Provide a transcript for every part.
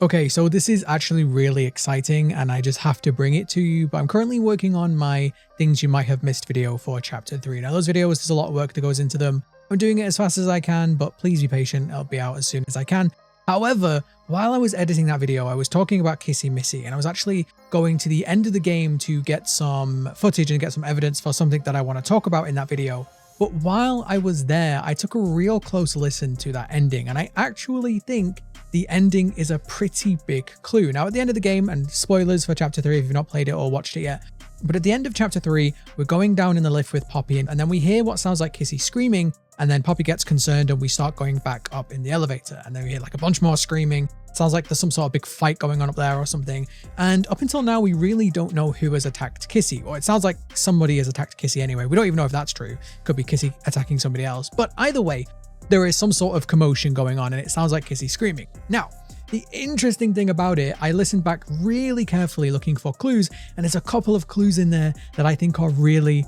Okay, so this is actually really exciting and I just have to bring it to you, but I'm currently working on my things you might have missed video for chapter 3. Now those videos, there's a lot of work that goes into them. I'm doing it as fast as I can, but please be patient, it'll be out as soon as I can. However, while I was editing that video, I was talking about Kissy Missy and I was actually going to the end of the game to get some footage and get some evidence for something that I want to talk about in that video. But while I was there, I took a real close listen to that ending and I actually think the ending is a pretty big clue. Now at the end of the game, and spoilers for chapter 3 if you've not played it or watched it yet, but at the end of chapter 3, we're going down in the lift with Poppy and then we hear what sounds like Kissy screaming, and then Poppy gets concerned and we start going back up in the elevator and then we hear like a bunch more screaming. It sounds like there's some sort of big fight going on up there or something. And up until now, we really don't know who has attacked Kissy, or it sounds like somebody has attacked Kissy anyway. We don't even know if that's true. Could be Kissy attacking somebody else, but either way, there is some sort of commotion going on and it sounds like Kissy screaming. Now, the interesting thing about it, I listened back really carefully looking for clues, and there's a couple of clues in there that I think are really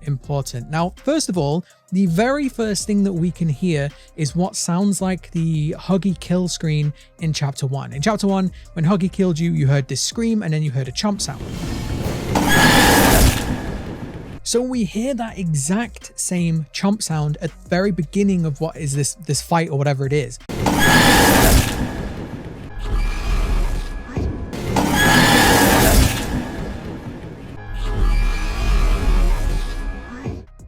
important. Now, first of all, the very first thing that we can hear is what sounds like the HUGGY kill screen in chapter 1. In chapter 1, when HUGGY killed you, you heard this scream and then you heard a chomp sound. So we hear that exact same chomp sound at the very beginning of what is this fight or whatever it is.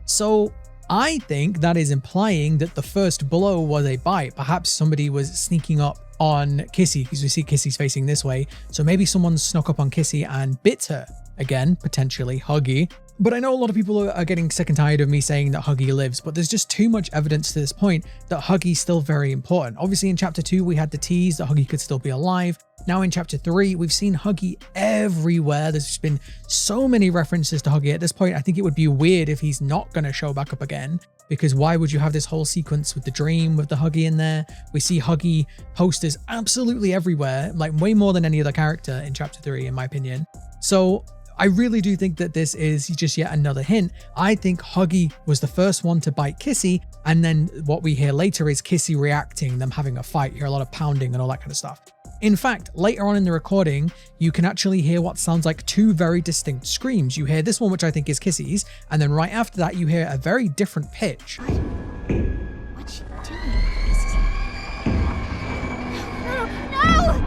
So I think that is implying that the first blow was a bite. Perhaps somebody was sneaking up on Kissy, because we see Kissy's facing this way. So maybe someone snuck up on Kissy and bit her. Again, potentially HUGGY. But I know a lot of people are getting sick and tired of me saying that HUGGY lives, but there's just too much evidence to this point that HUGGY's still very important. Obviously in chapter 2, we had the tease that HUGGY could still be alive. Now in chapter 3, we've seen HUGGY everywhere. There's just been so many references to HUGGY. At this point, I think it would be weird if he's not going to show back up again, because why would you have this whole sequence with the dream with the HUGGY in there? We see HUGGY posters absolutely everywhere, like way more than any other character in chapter 3, in my opinion. So I really do think that this is just yet another hint. I think HUGGY was the first one to bite Kissy, and then what we hear later is Kissy reacting, them having a fight. You hear a lot of pounding and all that kind of stuff. In fact, later on in the recording, you can actually hear what sounds like two very distinct screams. You hear this one, which I think is Kissy's, and then right after that, you hear a very different pitch. What's she doing? No!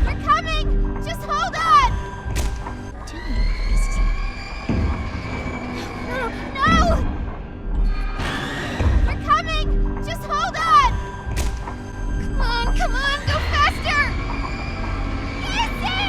They're coming! Just hold on! No! They're coming! Just hold on! Come on, go faster! Kissy!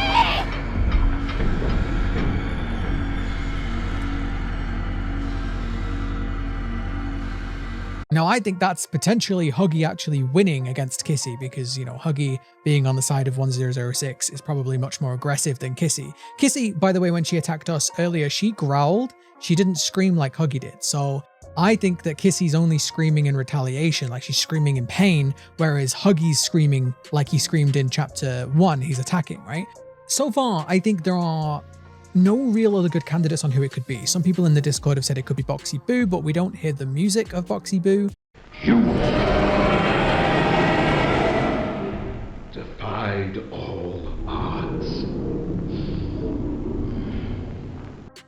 Now, I think that's potentially HUGGY actually winning against Kissy because, you know, HUGGY being on the side of 1006 is probably much more aggressive than Kissy. Kissy, by the way, when she attacked us earlier, she growled. She didn't scream like HUGGY did. So I think that Kissy's only screaming in retaliation, like she's screaming in pain, whereas HUGGY's screaming like he screamed in chapter 1. He's attacking, right? So far, I think there are no real other good candidates on who it could be. Some people in the Discord have said it could be Boxy Boo, but we don't hear the music of Boxy Boo. You defied all odds.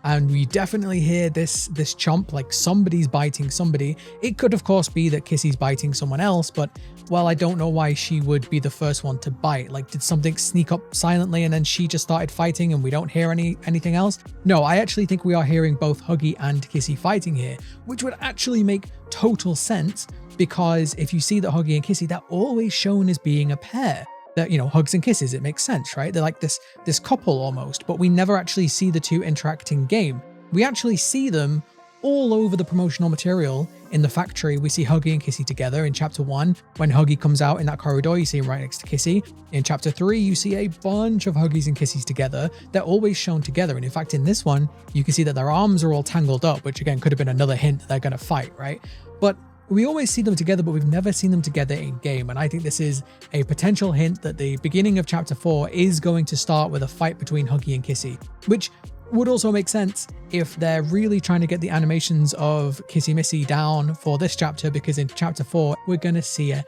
And we definitely hear this chomp, like somebody's biting somebody. It could of course be that Kissy's biting someone else, but well, I don't know why she would be the first one to bite. Like, did something sneak up silently and then she just started fighting and we don't hear anything else? No, I actually think we are hearing both HUGGY and Kissy fighting here, which would actually make total sense, because if you see that HUGGY and Kissy, they're always shown as being a pair. That, you know, hugs and kisses, it makes sense, right? They're like this couple almost, but we never actually see the two interact in game. We actually see them all over the promotional material. In the factory, we see HUGGY and Kissy together. In chapter 1, when HUGGY comes out in that corridor, you see him right next to Kissy. In chapter 3, you see a bunch of HUGGYs and Kissys together. They're always shown together. And in fact, in this one, you can see that their arms are all tangled up, which again could have been another hint that they're going to fight, right? But we always see them together, but we've never seen them together in game. And I think this is a potential hint that the beginning of chapter 4 is going to start with a fight between HUGGY and Kissy, which would also make sense if they're really trying to get the animations of Kissy Missy down for this chapter, because in chapter 4, we're going to see a,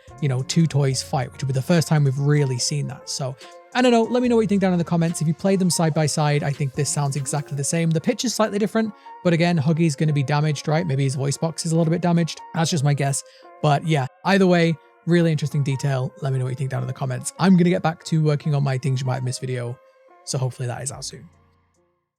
two toys fight, which will be the first time we've really seen that. So I don't know. Let me know what you think down in the comments. If you play them side by side, I think this sounds exactly the same. The pitch is slightly different, but again, Huggy's going to be damaged, right? Maybe his voice box is a little bit damaged. That's just my guess. But yeah, either way, really interesting detail. Let me know what you think down in the comments. I'm going to get back to working on my things you might have missed video. So hopefully that is out soon.